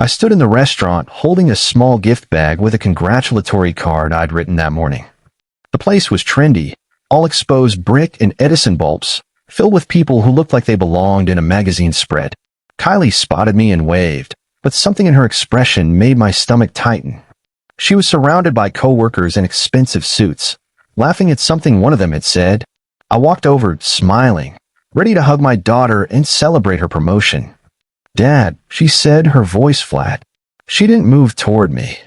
I stood in the restaurant holding a small gift bag with a congratulatory card I'd written that morning. The place was trendy, all exposed brick and Edison bulbs, filled with people who looked like they belonged in a magazine spread. Kylie spotted me and waved, but something in her expression made my stomach tighten. She was surrounded by coworkers in expensive suits, laughing at something one of them had said. I walked over, smiling, ready to hug my daughter and celebrate her promotion. "Dad," she said, her voice flat. She didn't move toward me.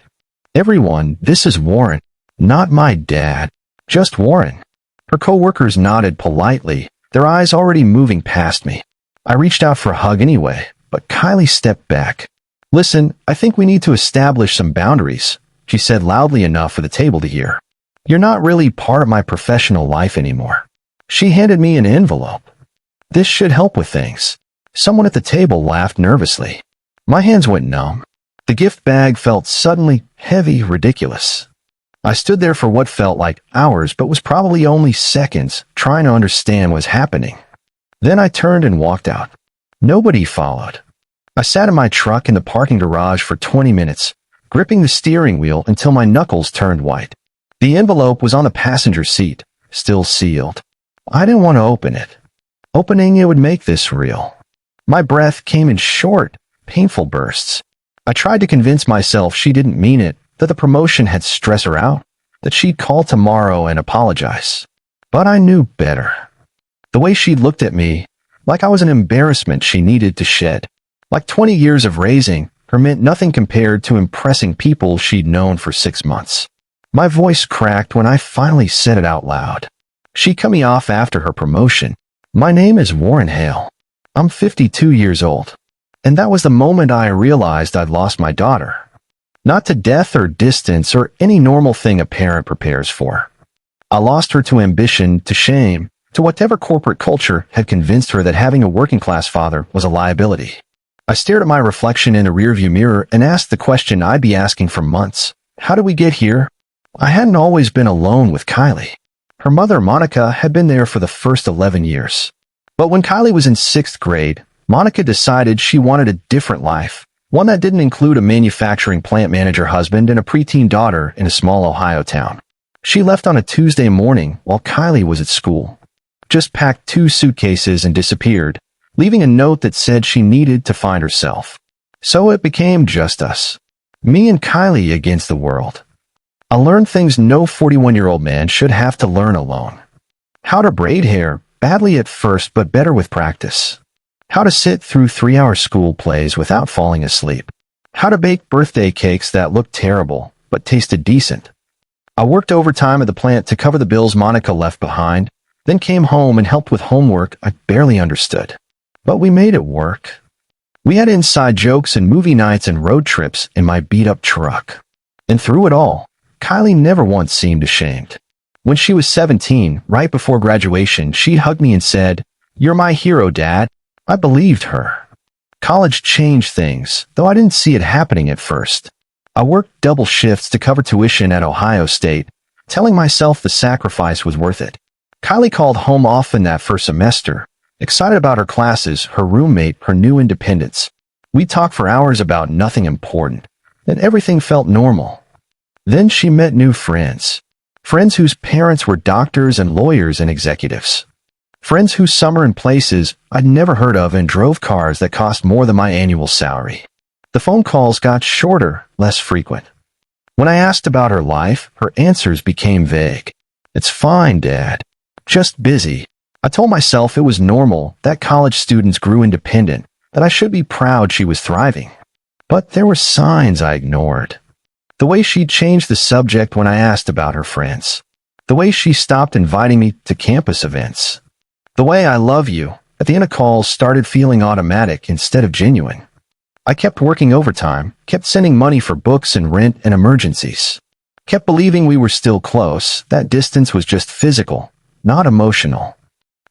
"Everyone, this is Warren. Not my dad. Just Warren." Her coworkers nodded politely, their eyes already moving past me. I reached out for a hug anyway, but Kylie stepped back. "Listen, I think we need to establish some boundaries," she said loudly enough for the table to hear. "You're not really part of my professional life anymore." She handed me an envelope. "This should help with things." Someone at the table laughed nervously. My hands went numb. The gift bag felt suddenly heavy, ridiculous. I stood there for what felt like hours but was probably only seconds, trying to understand what was happening. Then I turned and walked out. Nobody followed. I sat in my truck in the parking garage for 20 minutes, gripping the steering wheel until my knuckles turned white. The envelope was on the passenger seat, still sealed. I didn't want to open it. Opening it would make this real. My breath came in short, painful bursts. I tried to convince myself she didn't mean it, that the promotion had stressed her out, that she'd call tomorrow and apologize. But I knew better. The way she looked at me, like I was an embarrassment she needed to shed. Like 20 years of raising her meant nothing compared to impressing people she'd known for 6 months. My voice cracked when I finally said it out loud. She cut me off after her promotion. "My name is Warren Hale. I'm 52 years old." And that was the moment I realized I'd lost my daughter. Not to death or distance or any normal thing a parent prepares for. I lost her to ambition, to shame, to whatever corporate culture had convinced her that having a working-class father was a liability. I stared at my reflection in the rearview mirror and asked the question I'd be asking for months. How did we get here? I hadn't always been alone with Kylie. Her mother, Monica, had been there for the first 11 years. But when Kylie was in 6th grade, Monica decided she wanted a different life, one that didn't include a manufacturing plant manager husband and a preteen daughter in a small Ohio town. She left on a Tuesday morning while Kylie was at school. Just packed 2 suitcases and disappeared, leaving a note that said she needed to find herself. So it became just us. Me and Kylie against the world. I learned things no 41-year-old man should have to learn alone. How to braid hair, badly at first but better with practice. How to sit through 3-hour school plays without falling asleep. How to bake birthday cakes that looked terrible but tasted decent. I worked overtime at the plant to cover the bills Monica left behind, then came home and helped with homework I barely understood. But we made it work. We had inside jokes and movie nights and road trips in my beat-up truck. And through it all, Kylie never once seemed ashamed. When she was 17, right before graduation, she hugged me and said, "You're my hero, Dad." I believed her. College changed things, though I didn't see it happening at first. I worked double shifts to cover tuition at Ohio State, telling myself the sacrifice was worth it. Kylie called home often that first semester, excited about her classes, her roommate, her new independence. We talked for hours about nothing important, and everything felt normal. Then she met new friends. Friends whose parents were doctors and lawyers and executives. Friends who summer in places I'd never heard of and drove cars that cost more than my annual salary. The phone calls got shorter, less frequent. When I asked about her life, her answers became vague. "It's fine, Dad. Just busy." I told myself it was normal, that college students grew independent, that I should be proud she was thriving. But there were signs I ignored. The way she changed the subject when I asked about her friends. The way she stopped inviting me to campus events. The way "I love you" at the end of calls started feeling automatic instead of genuine. I kept working overtime, kept sending money for books and rent and emergencies. Kept believing we were still close, that distance was just physical, not emotional.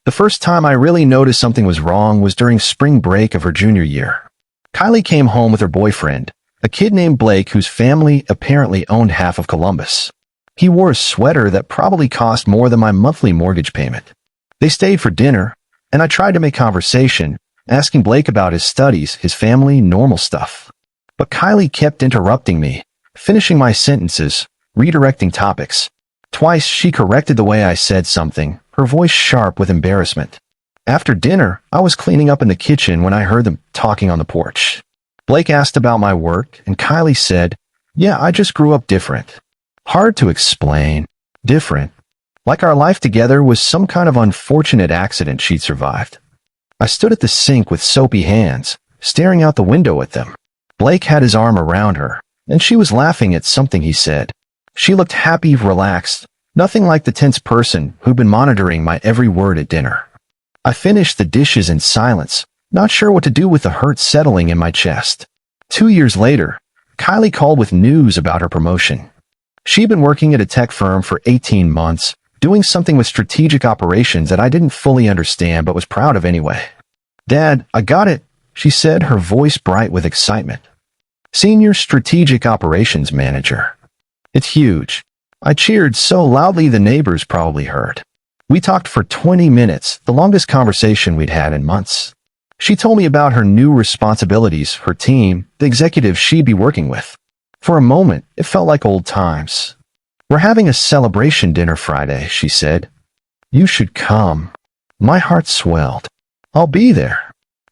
The first time I really noticed something was wrong was during spring break of her junior year. Kylie came home with her boyfriend, a kid named Blake whose family apparently owned half of Columbus. He wore a sweater that probably cost more than my monthly mortgage payment. They stayed for dinner, and I tried to make conversation, asking Blake about his studies, his family, normal stuff. But Kylie kept interrupting me, finishing my sentences, redirecting topics. Twice she corrected the way I said something, her voice sharp with embarrassment. After dinner, I was cleaning up in the kitchen when I heard them talking on the porch. Blake asked about my work, and Kylie said, "Yeah, I just grew up different." Hard to explain. Different. Like our life together was some kind of unfortunate accident she'd survived. I stood at the sink with soapy hands, staring out the window at them. Blake had his arm around her, and she was laughing at something he said. She looked happy, relaxed, nothing like the tense person who'd been monitoring my every word at dinner. I finished the dishes in silence, not sure what to do with the hurt settling in my chest. 2 years later, Kylie called with news about her promotion. She'd been working at a tech firm for 18 months, doing something with strategic operations that I didn't fully understand but was proud of anyway. "Dad, I got it," she said, her voice bright with excitement. "Senior Strategic Operations Manager. It's huge." I cheered so loudly the neighbors probably heard. We talked for 20 minutes, the longest conversation we'd had in months. She told me about her new responsibilities, her team, the executives she'd be working with. For a moment, it felt like old times. "We're having a celebration dinner Friday," she said. "You should come." My heart swelled. "I'll be there."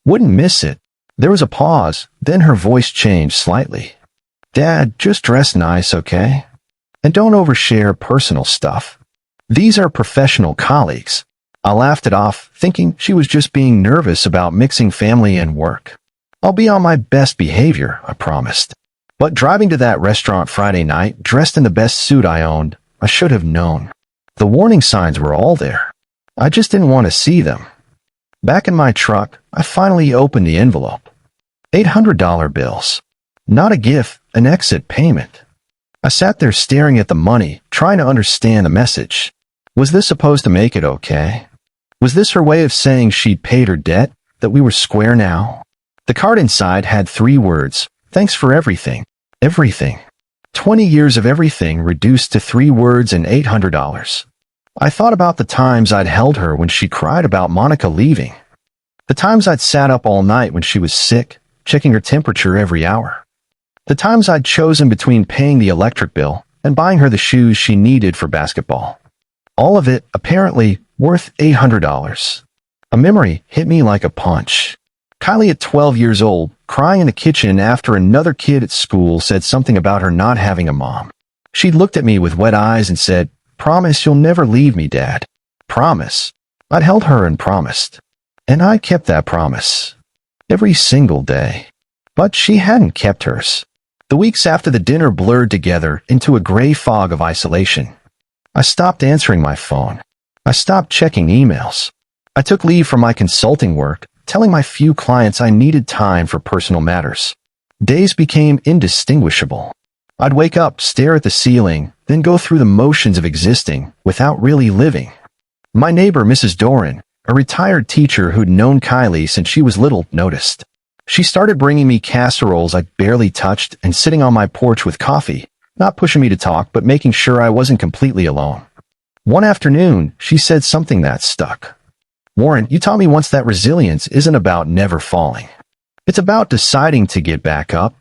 "Wouldn't miss it." There was a pause, then her voice changed slightly. "Dad, just dress nice, okay? And don't overshare personal stuff. These are professional colleagues." I laughed it off, thinking she was just being nervous about mixing family and work. "I'll be on my best behavior," I promised. But driving to that restaurant Friday night, dressed in the best suit I owned, I should have known. The warning signs were all there. I just didn't want to see them. Back in my truck, I finally opened the envelope. $800 bills. Not a gift, an exit payment. I sat there staring at the money, trying to understand the message. Was this supposed to make it okay? Was this her way of saying she'd paid her debt, that we were square now? The card inside had 3 words: "Thanks for everything." Everything. 20 years of everything reduced to 3 words and $800. I thought about the times I'd held her when she cried about Monica leaving. The times I'd sat up all night when she was sick, checking her temperature every hour. The times I'd chosen between paying the electric bill and buying her the shoes she needed for basketball. All of it, apparently, worth $800. A memory hit me like a punch. Kylie at 12 years old, crying in the kitchen after another kid at school said something about her not having a mom. She looked at me with wet eyes and said, "Promise you'll never leave me, Dad." Promise. I'd held her and promised. And I kept that promise. Every single day. But she hadn't kept hers. The weeks after the dinner blurred together into a gray fog of isolation. I stopped answering my phone. I stopped checking emails. I took leave from my consulting work, telling my few clients I needed time for personal matters. Days became indistinguishable. I'd wake up, stare at the ceiling, then go through the motions of existing without really living. My neighbor, Mrs. Doran, a retired teacher who'd known Kylie since she was little, noticed. She started bringing me casseroles I'd barely touched and sitting on my porch with coffee, not pushing me to talk but making sure I wasn't completely alone. One afternoon, she said something that stuck. "Warren, you taught me once that resilience isn't about never falling. It's about deciding to get back up."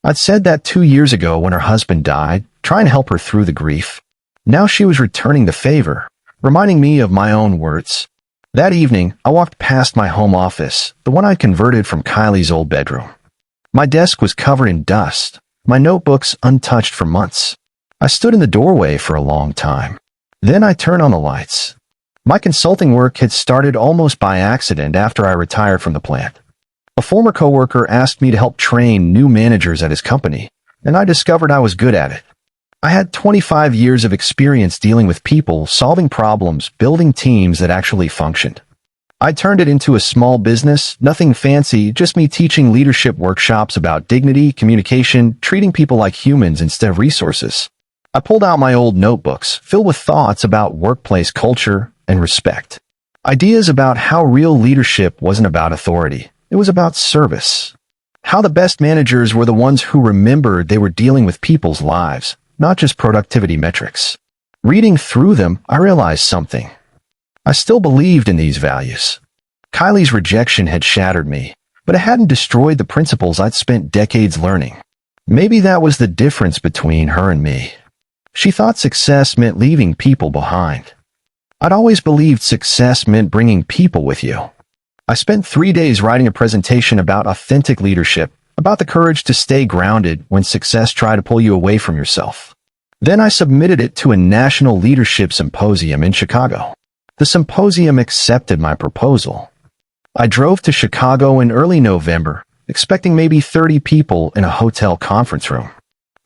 I'd said that 2 years ago when her husband died, trying to help her through the grief. Now she was returning the favor, reminding me of my own words. That evening, I walked past my home office, the one I'd converted from Kylie's old bedroom. My desk was covered in dust, my notebooks untouched for months. I stood in the doorway for a long time. Then I turned on the lights. My consulting work had started almost by accident after I retired from the plant. A former coworker asked me to help train new managers at his company, and I discovered I was good at it. I had 25 years of experience dealing with people, solving problems, building teams that actually functioned. I turned it into a small business, nothing fancy, just me teaching leadership workshops about dignity, communication, treating people like humans instead of resources. I pulled out my old notebooks, filled with thoughts about workplace culture and respect. Ideas about how real leadership wasn't about authority. It was about service. How the best managers were the ones who remembered they were dealing with people's lives, not just productivity metrics. Reading through them, I realized something. I still believed in these values. Kylie's rejection had shattered me, but it hadn't destroyed the principles I'd spent decades learning. Maybe that was the difference between her and me. She thought success meant leaving people behind. I'd always believed success meant bringing people with you. I spent 3 days writing a presentation about authentic leadership, about the courage to stay grounded when success tried to pull you away from yourself. Then I submitted it to a national leadership symposium in Chicago. The symposium accepted my proposal. I drove to Chicago in early November, expecting maybe 30 people in a hotel conference room.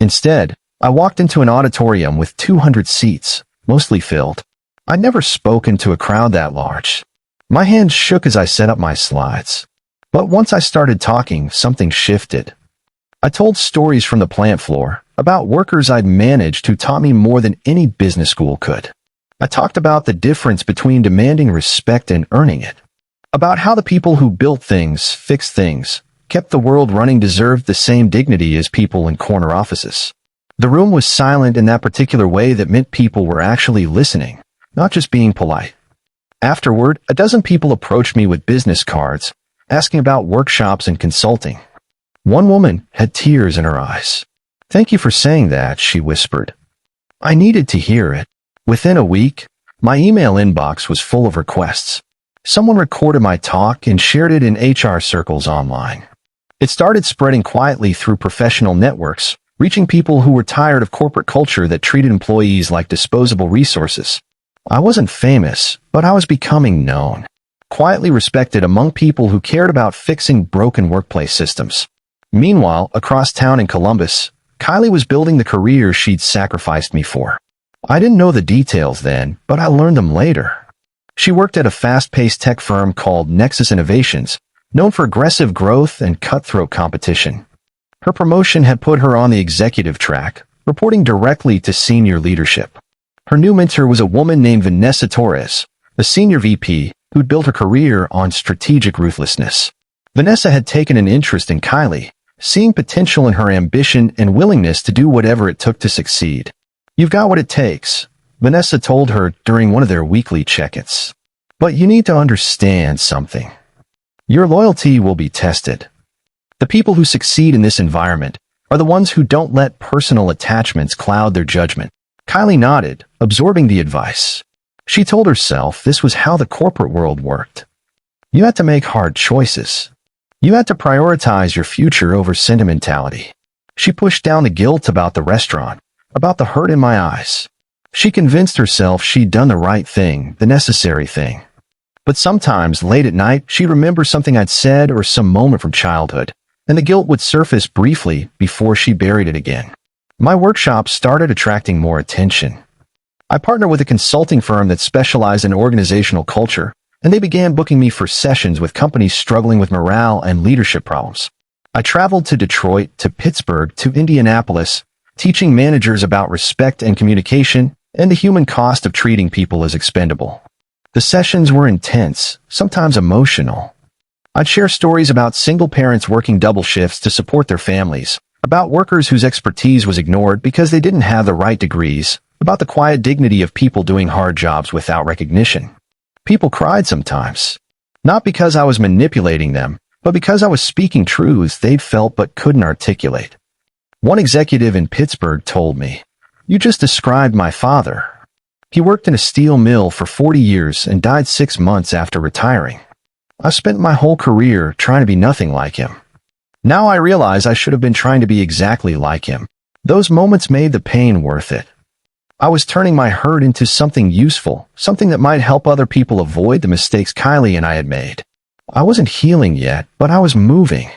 Instead, I walked into an auditorium with 200 seats, mostly filled. I'd never spoken to a crowd that large. My hands shook as I set up my slides. But once I started talking, something shifted. I told stories from the plant floor, about workers I'd managed who taught me more than any business school could. I talked about the difference between demanding respect and earning it. About how the people who built things, fixed things, kept the world running deserved the same dignity as people in corner offices. The room was silent in that particular way that meant people were actually listening, not just being polite. Afterward, a dozen people approached me with business cards, asking about workshops and consulting. One woman had tears in her eyes. "Thank you for saying that," she whispered. I needed to hear it. Within a week, my email inbox was full of requests. Someone recorded my talk and shared it in HR circles online. It started spreading quietly through professional networks, reaching people who were tired of corporate culture that treated employees like disposable resources. I wasn't famous, but I was becoming known, quietly respected among people who cared about fixing broken workplace systems. Meanwhile, across town in Columbus, Kylie was building the career she'd sacrificed me for. I didn't know the details then, but I learned them later. She worked at a fast-paced tech firm called Nexus Innovations, known for aggressive growth and cutthroat competition. Her promotion had put her on the executive track, reporting directly to senior leadership. Her new mentor was a woman named Vanessa Torres, a senior VP who'd built her career on strategic ruthlessness. Vanessa had taken an interest in Kylie, seeing potential in her ambition and willingness to do whatever it took to succeed. "You've got what it takes," Vanessa told her during one of their weekly check-ins. "But you need to understand something. Your loyalty will be tested. The people who succeed in this environment are the ones who don't let personal attachments cloud their judgment." Kylie nodded, absorbing the advice. She told herself this was how the corporate world worked. You had to make hard choices. You had to prioritize your future over sentimentality. She pushed down the guilt about the restaurant, about the hurt in my eyes. She convinced herself she'd done the right thing, the necessary thing. But sometimes, late at night, she'd remember something I'd said or some moment from childhood, and the guilt would surface briefly before she buried it again. My workshops started attracting more attention. I partnered with a consulting firm that specialized in organizational culture, and they began booking me for sessions with companies struggling with morale and leadership problems. I traveled to Detroit, to Pittsburgh, to Indianapolis, teaching managers about respect and communication and the human cost of treating people as expendable. The sessions were intense, sometimes emotional. I'd share stories about single parents working double shifts to support their families, about workers whose expertise was ignored because they didn't have the right degrees, about the quiet dignity of people doing hard jobs without recognition. People cried sometimes, not because I was manipulating them, but because I was speaking truths they'd felt but couldn't articulate. One executive in Pittsburgh told me, "You just described my father. He worked in a steel mill for 40 years and died 6 months after retiring. I spent my whole career trying to be nothing like him. Now I realize I should have been trying to be exactly like him. Those moments made the pain worth it. I was turning my hurt into something useful, something that might help other people avoid the mistakes Kylie and I had made. I wasn't healing yet, but I was moving.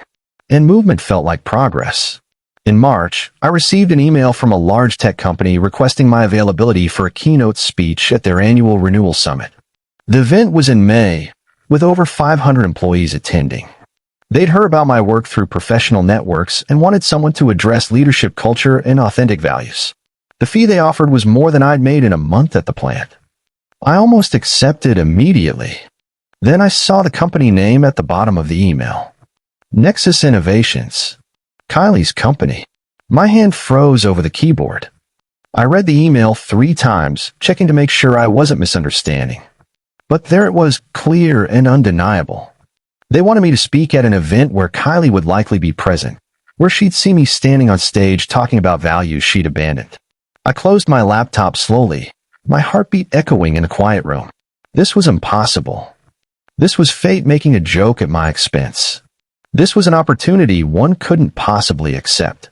And movement felt like progress." In March, I received an email from a large tech company requesting my availability for a keynote speech at their annual renewal summit. The event was in May, with over 500 employees attending. They'd heard about my work through professional networks and wanted someone to address leadership culture and authentic values. The fee they offered was more than I'd made in a month at the plant. I almost accepted immediately. Then I saw the company name at the bottom of the email. Nexus Innovations. Kylie's company. My hand froze over the keyboard. I read the email 3 times, checking to make sure I wasn't misunderstanding. But there it was, clear and undeniable. They wanted me to speak at an event where Kylie would likely be present, where she'd see me standing on stage talking about values she'd abandoned. I closed my laptop slowly, my heartbeat echoing in the quiet room. This was impossible. This was fate making a joke at my expense. This was an opportunity one couldn't possibly accept.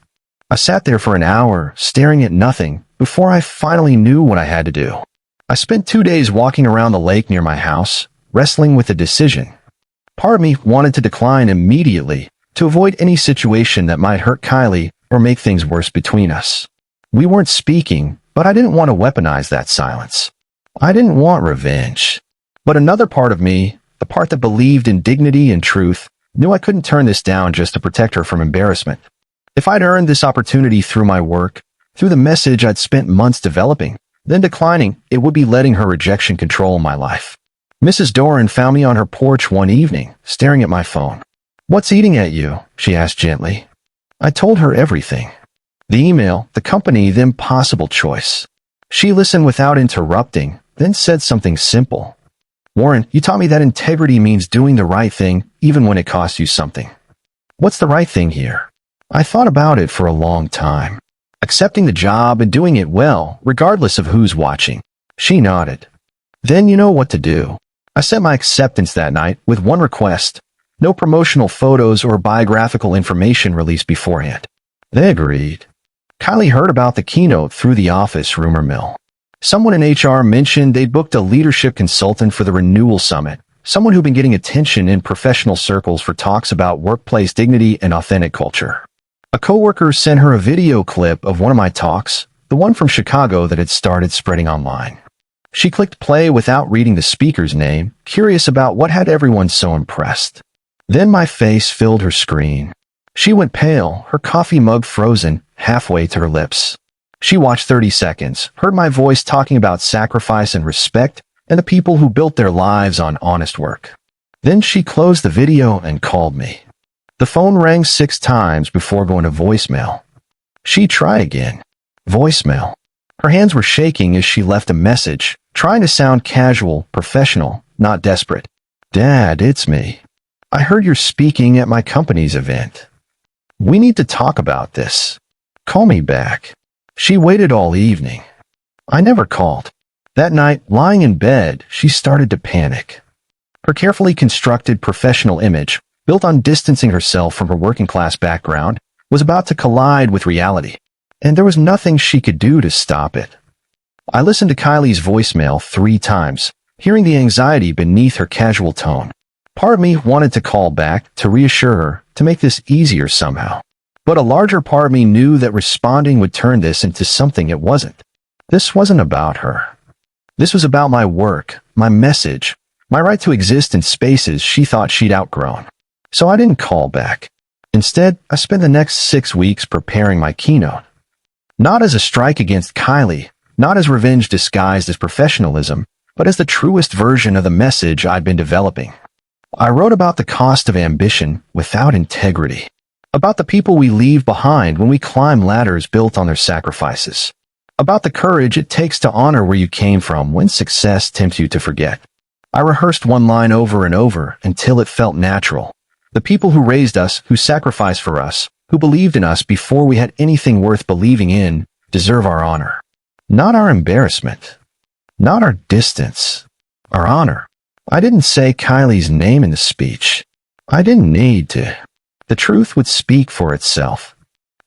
I sat there for an hour, staring at nothing, before I finally knew what I had to do. I spent 2 days walking around the lake near my house, wrestling with a decision. Part of me wanted to decline immediately, to avoid any situation that might hurt Kylie or make things worse between us. We weren't speaking, but I didn't want to weaponize that silence. I didn't want revenge. But another part of me, the part that believed in dignity and truth, knew I couldn't turn this down just to protect her from embarrassment. If I'd earned this opportunity through my work, through the message I'd spent months developing, then declining, it would be letting her rejection control my life. Mrs. Doran found me on her porch one evening, staring at my phone. "What's eating at you?" she asked gently. I told her everything. The email, the company, the impossible choice. She listened without interrupting, then said something simple. "Warren, you taught me that integrity means doing the right thing, even when it costs you something." What's the right thing here? I thought about it for a long time. Accepting the job and doing it well, regardless of who's watching. She nodded. "Then you know what to do." I sent my acceptance that night with one request: no promotional photos or biographical information released beforehand. They agreed. Kylie heard about the Keynote through the office rumor mill. Someone in HR mentioned they'd booked a leadership consultant for the Renewal Summit, someone who'd been getting attention in professional circles for talks about workplace dignity and authentic culture. A coworker sent her a video clip of one of my talks, the one from Chicago that had started spreading online. She clicked play without reading the speaker's name, curious about what had everyone so impressed. Then my face filled her screen. She went pale, her coffee mug frozen, halfway to her lips. She watched 30 seconds, heard my voice talking about sacrifice and respect, and the people who built their lives on honest work. Then she closed the video and called me. The phone rang 6 times before going to voicemail. She'd try again. Voicemail. Her hands were shaking as she left a message, trying to sound casual, professional, not desperate. "Dad, it's me. I heard you're speaking at my company's event. We need to talk about this. Call me back." She waited all evening. I never called. That night, lying in bed, she started to panic. Her carefully constructed professional image, built on distancing herself from her working-class background, was about to collide with reality, and there was nothing she could do to stop it. I listened to Kylie's voicemail 3 times, hearing the anxiety beneath her casual tone. Part of me wanted to call back, to reassure her, to make this easier somehow. But a larger part of me knew that responding would turn this into something it wasn't. This wasn't about her. This was about my work, my message, my right to exist in spaces she thought she'd outgrown. So I didn't call back. Instead, I spent the next 6 weeks preparing my keynote. Not as a strike against Kylie, not as revenge disguised as professionalism, but as the truest version of the message I'd been developing. I wrote about the cost of ambition without integrity, about the people we leave behind when we climb ladders built on their sacrifices, about the courage it takes to honor where you came from when success tempts you to forget. I rehearsed one line over and over until it felt natural. The people who raised us, who sacrificed for us, who believed in us before we had anything worth believing in, deserve our honor. Not our embarrassment. Not our distance. Our honor. I didn't say Kylie's name in the speech. I didn't need to. The truth would speak for itself.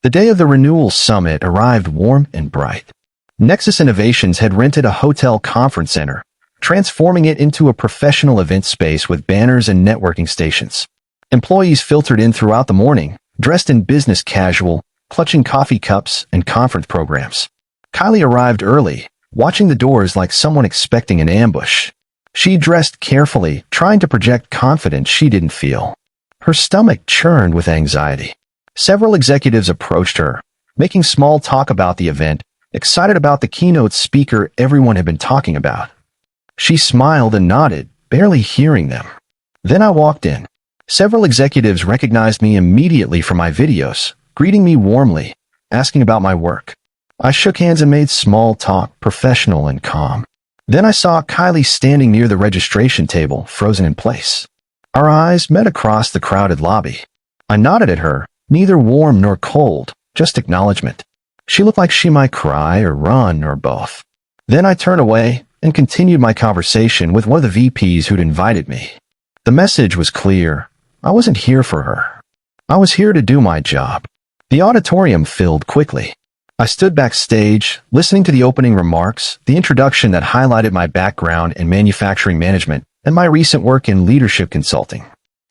The day of the Renewal Summit arrived warm and bright. Nexus Innovations had rented a hotel conference center, transforming it into a professional event space with banners and networking stations. Employees filtered in throughout the morning, dressed in business casual, clutching coffee cups and conference programs. Kylie arrived early, watching the doors like someone expecting an ambush. She dressed carefully, trying to project confidence she didn't feel. Her stomach churned with anxiety. Several executives approached her, making small talk about the event, excited about the keynote speaker everyone had been talking about. She smiled and nodded, barely hearing them. Then I walked in. Several executives recognized me immediately from my videos, greeting me warmly, asking about my work. I shook hands and made small talk, professional and calm. Then I saw Kylie standing near the registration table, frozen in place. Our eyes met across the crowded lobby. I nodded at her, neither warm nor cold, just acknowledgement. She looked like she might cry or run or both. Then I turned away and continued my conversation with one of the VPs who'd invited me. The message was clear. I wasn't here for her. I was here to do my job. The auditorium filled quickly. I stood backstage, listening to the opening remarks, the introduction that highlighted my background in manufacturing management and my recent work in leadership consulting.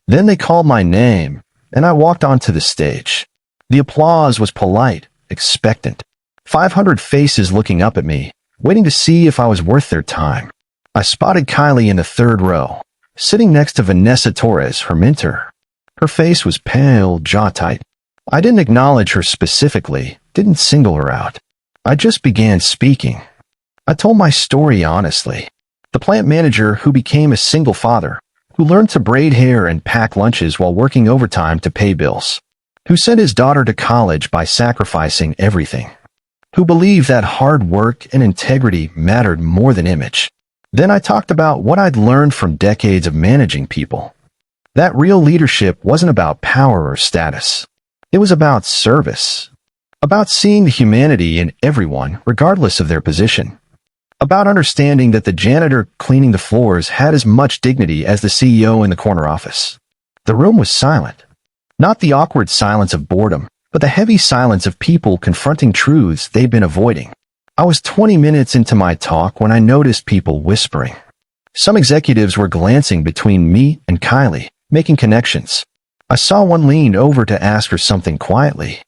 Then they called my name, and I walked onto the stage. The applause was polite, expectant. 500 faces looking up at me, waiting to see if I was worth their time. I spotted Kylie in the third row, sitting next to Vanessa Torres, her mentor. Her face was pale, jaw tight. I didn't acknowledge her specifically, didn't single her out. I just began speaking. I told my story honestly. The plant manager who became a single father, who learned to braid hair and pack lunches while working overtime to pay bills, who sent his daughter to college by sacrificing everything, who believed that hard work and integrity mattered more than image. Then I talked about what I'd learned from decades of managing people. That real leadership wasn't about power or status. It was about service, about seeing the humanity in everyone, regardless of their position, about understanding that the janitor cleaning the floors had as much dignity as the CEO in the corner office. The room was silent. Not the awkward silence of boredom, but the heavy silence of people confronting truths they'd been avoiding. I was 20 minutes into my talk when I noticed people whispering. Some executives were glancing between me and Kylie, making connections. I saw one lean over to ask her something quietly.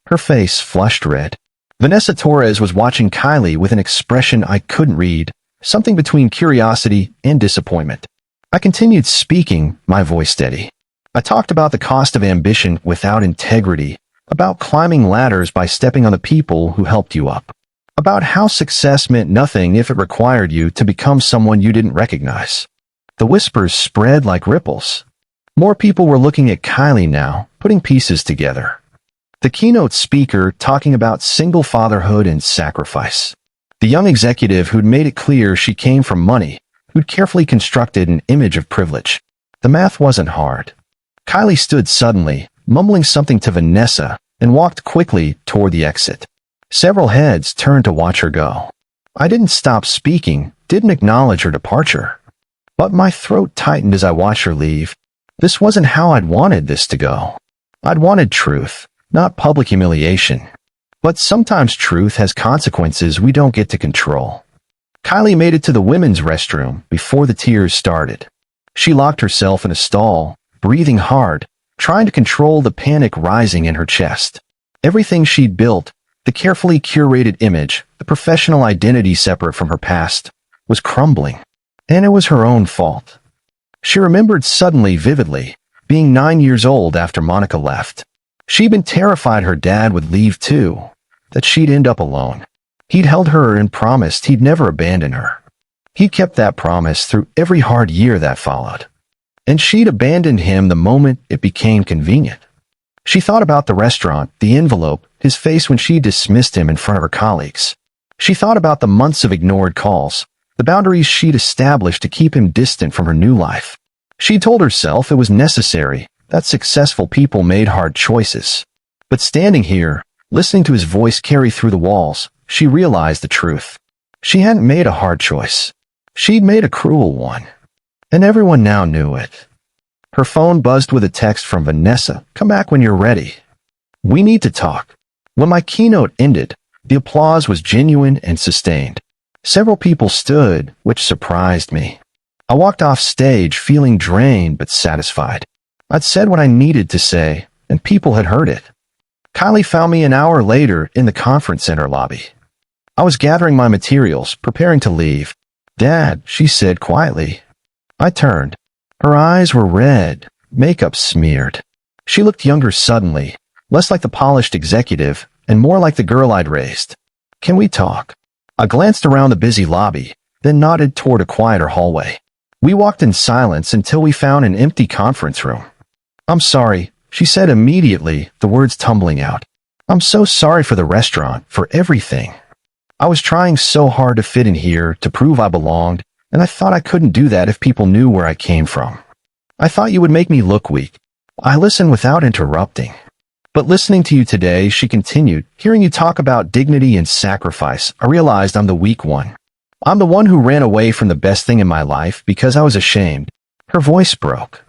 Her face flushed red. Vanessa Torres was watching Kylie with an expression I couldn't read, something between curiosity and disappointment. I continued speaking, my voice steady. I talked about the cost of ambition without integrity, about climbing ladders by stepping on the people who helped you up, about how success meant nothing if it required you to become someone you didn't recognize. The whispers spread like ripples. More people were looking at Kylie now, putting pieces together. The keynote speaker talking about single fatherhood and sacrifice. The young executive who'd made it clear she came from money, who'd carefully constructed an image of privilege. The math wasn't hard. Kylie stood suddenly, mumbling something to Vanessa, and walked quickly toward the exit. Several heads turned to watch her go. I didn't stop speaking, didn't acknowledge her departure. But my throat tightened as I watched her leave. This wasn't how I'd wanted this to go. I'd wanted truth, not public humiliation. But sometimes truth has consequences we don't get to control. Kylie made it to the women's restroom before the tears started. She locked herself in a stall, breathing hard, trying to control the panic rising in her chest. Everything she'd built, the carefully curated image, the professional identity separate from her past, was crumbling. And it was her own fault. She remembered suddenly vividly, being 9 years old after Monica left. She'd been terrified her dad would leave too, that she'd end up alone. He'd held her and promised he'd never abandon her. He'd kept that promise through every hard year that followed. And she'd abandoned him the moment it became convenient. She thought about the restaurant, the envelope, his face when she dismissed him in front of her colleagues. She thought about the months of ignored calls, the boundaries she'd established to keep him distant from her new life. She told herself it was necessary, that successful people made hard choices. But standing here, listening to his voice carry through the walls, she realized the truth. She hadn't made a hard choice. She'd made a cruel one. And everyone now knew it. Her phone buzzed with a text from Vanessa. "Come back when you're ready. We need to talk." When my keynote ended, the applause was genuine and sustained. Several people stood, which surprised me. I walked off stage feeling drained but satisfied. I'd said what I needed to say, and people had heard it. Kylie found me an hour later in the conference center lobby. I was gathering my materials, preparing to leave. "Dad," she said quietly. I turned. Her eyes were red, makeup smeared. She looked younger suddenly, less like the polished executive and more like the girl I'd raised. "Can we talk?" I glanced around the busy lobby, then nodded toward a quieter hallway. We walked in silence until we found an empty conference room. "I'm sorry," she said immediately, the words tumbling out. "I'm so sorry for the restaurant, for everything. I was trying so hard to fit in here, to prove I belonged, and I thought I couldn't do that if people knew where I came from. I thought you would make me look weak." I listened without interrupting. But listening to you today," she continued, "hearing you talk about dignity and sacrifice, I realized I'm the weak one. I'm the one who ran away from the best thing in my life because I was ashamed." Her voice broke.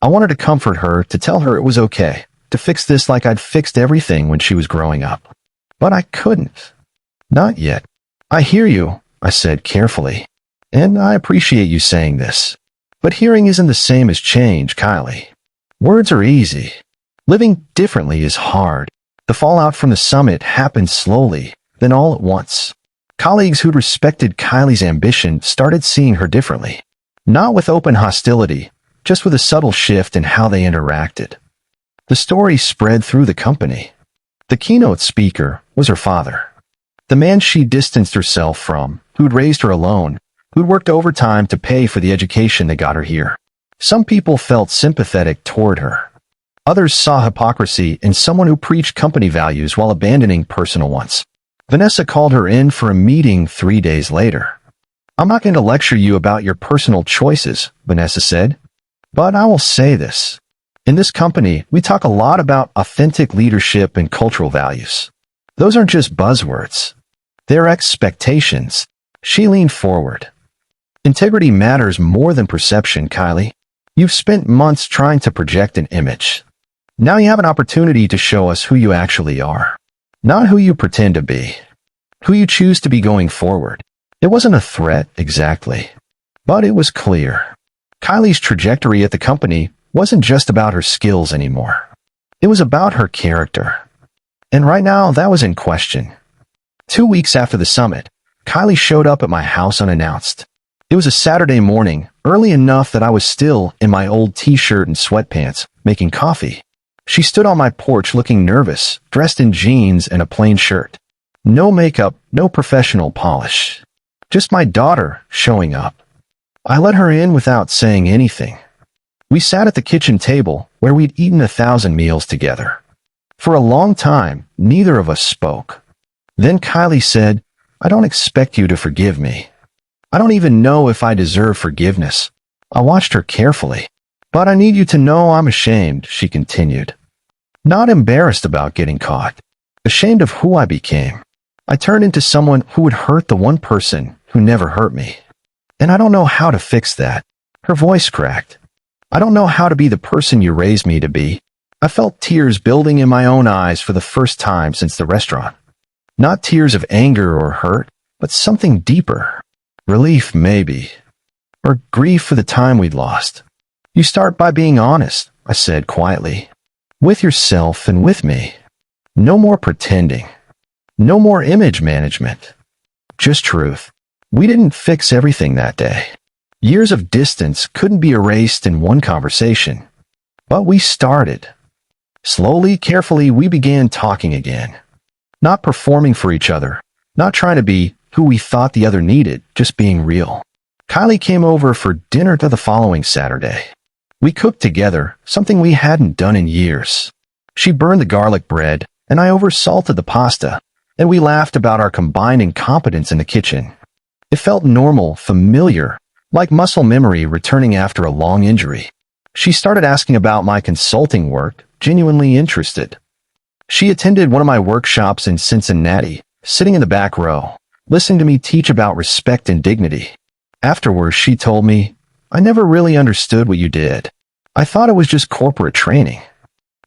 I wanted to comfort her, to tell her it was okay, to fix this like I'd fixed everything when she was growing up. But I couldn't. Not yet. "I hear you," I said carefully. "And I appreciate you saying this. But hearing isn't the same as change, Kylie. Words are easy. Living differently is hard." The fallout from the summit happened slowly, then all at once. Colleagues who'd respected Kylie's ambition started seeing her differently. Not with open hostility, just with a subtle shift in how they interacted. The story spread through the company. The keynote speaker was her father. The man she distanced herself from, who'd raised her alone, who'd worked overtime to pay for the education that got her here. Some people felt sympathetic toward her. Others saw hypocrisy in someone who preached company values while abandoning personal ones. Vanessa called her in for a meeting 3 days later. "I'm not going to lecture you about your personal choices," Vanessa said. "But I will say this. In this company, we talk a lot about authentic leadership and cultural values. Those aren't just buzzwords. They're expectations." She leaned forward. "Integrity matters more than perception, Kylie. You've spent months trying to project an image. Now you have an opportunity to show us who you actually are. Not who you pretend to be. Who you choose to be going forward." It wasn't a threat, exactly. But it was clear. Kylie's trajectory at the company wasn't just about her skills anymore. It was about her character. And right now, that was in question. 2 weeks after the summit, Kylie showed up at my house unannounced. It was a Saturday morning, early enough that I was still in my old t-shirt and sweatpants, making coffee. She stood on my porch looking nervous, dressed in jeans and a plain shirt. No makeup, no professional polish. Just my daughter showing up. I let her in without saying anything. We sat at the kitchen table, where we'd eaten 1,000 meals together. For a long time, neither of us spoke. Then Kylie said, "I don't expect you to forgive me. I don't even know if I deserve forgiveness." I watched her carefully. "But I need you to know I'm ashamed," she continued. Not embarrassed about getting caught. Ashamed of who I became. I turned into someone who would hurt the one person who never hurt me. And I don't know how to fix that. Her voice cracked. "I don't know how to be the person you raised me to be." I felt tears building in my own eyes for the first time since the restaurant. Not tears of anger or hurt, but something deeper. Relief, maybe. Or grief for the time we'd lost. "You start by being honest," I said quietly. "With yourself and with me. No more pretending. No more image management. Just truth." We didn't fix everything that day. Years of distance couldn't be erased in one conversation. But we started. Slowly, carefully, we began talking again. Not performing for each other. Not trying to be who we thought the other needed, just being real. Kylie came over for dinner the following Saturday. We cooked together, something we hadn't done in years. She burned the garlic bread, and I oversalted the pasta, and we laughed about our combined incompetence in the kitchen. It felt normal, familiar, like muscle memory returning after a long injury. She started asking about my consulting work, genuinely interested. She attended one of my workshops in Cincinnati, sitting in the back row, listening to me teach about respect and dignity. Afterwards, she told me, "I never really understood what you did. I thought it was just corporate training.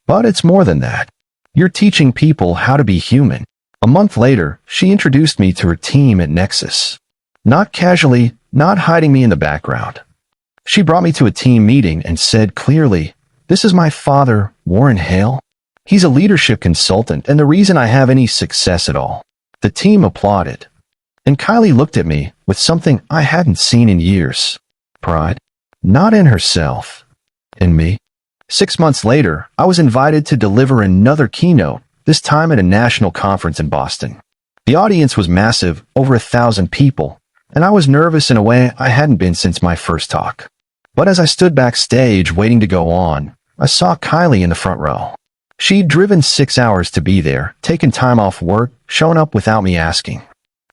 But it's more than that. You're teaching people how to be human." A month later, she introduced me to her team at Nexus. Not casually, not hiding me in the background. She brought me to a team meeting and said clearly, "This is my father, Warren Hale. He's a leadership consultant and the reason I have any success at all." The team applauded. And Kylie looked at me with something I hadn't seen in years. Pride. Not in herself. In me. 6 months later, I was invited to deliver another keynote, this time at a national conference in Boston. The audience was massive, over 1,000 people, and I was nervous in a way I hadn't been since my first talk. But as I stood backstage waiting to go on, I saw Kylie in the front row. She'd driven 6 hours to be there, taken time off work, shown up without me asking.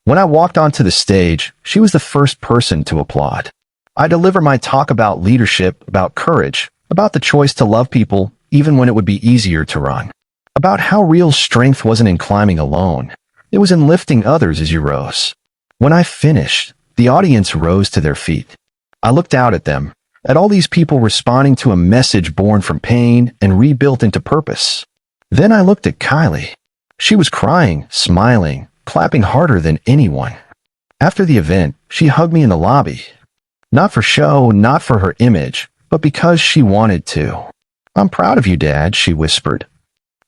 When I walked onto the stage, she was the first person to applaud. I delivered my talk about leadership, about courage, about the choice to love people, even when it would be easier to run. about how real strength wasn't in climbing alone. It was in lifting others as you rose. When I finished, the audience rose to their feet. I looked out at them, at all these people responding to a message born from pain and rebuilt into purpose. Then I looked at Kylie. She was crying, smiling, clapping harder than anyone. After the event, she hugged me in the lobby. Not for show, not for her image, but because she wanted to. "I'm proud of you, Dad," she whispered.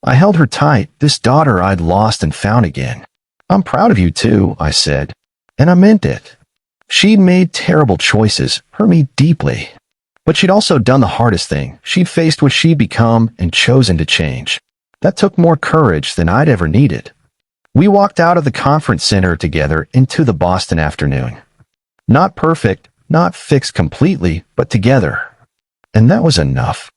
I held her tight, this daughter I'd lost and found again. "I'm proud of you too," I said. And I meant it. She'd made terrible choices, hurt me deeply. But she'd also done the hardest thing. She'd faced what she'd become and chosen to change. That took more courage than I'd ever needed. We walked out of the conference center together into the Boston afternoon. Not perfect, not fixed completely, but together. And that was enough.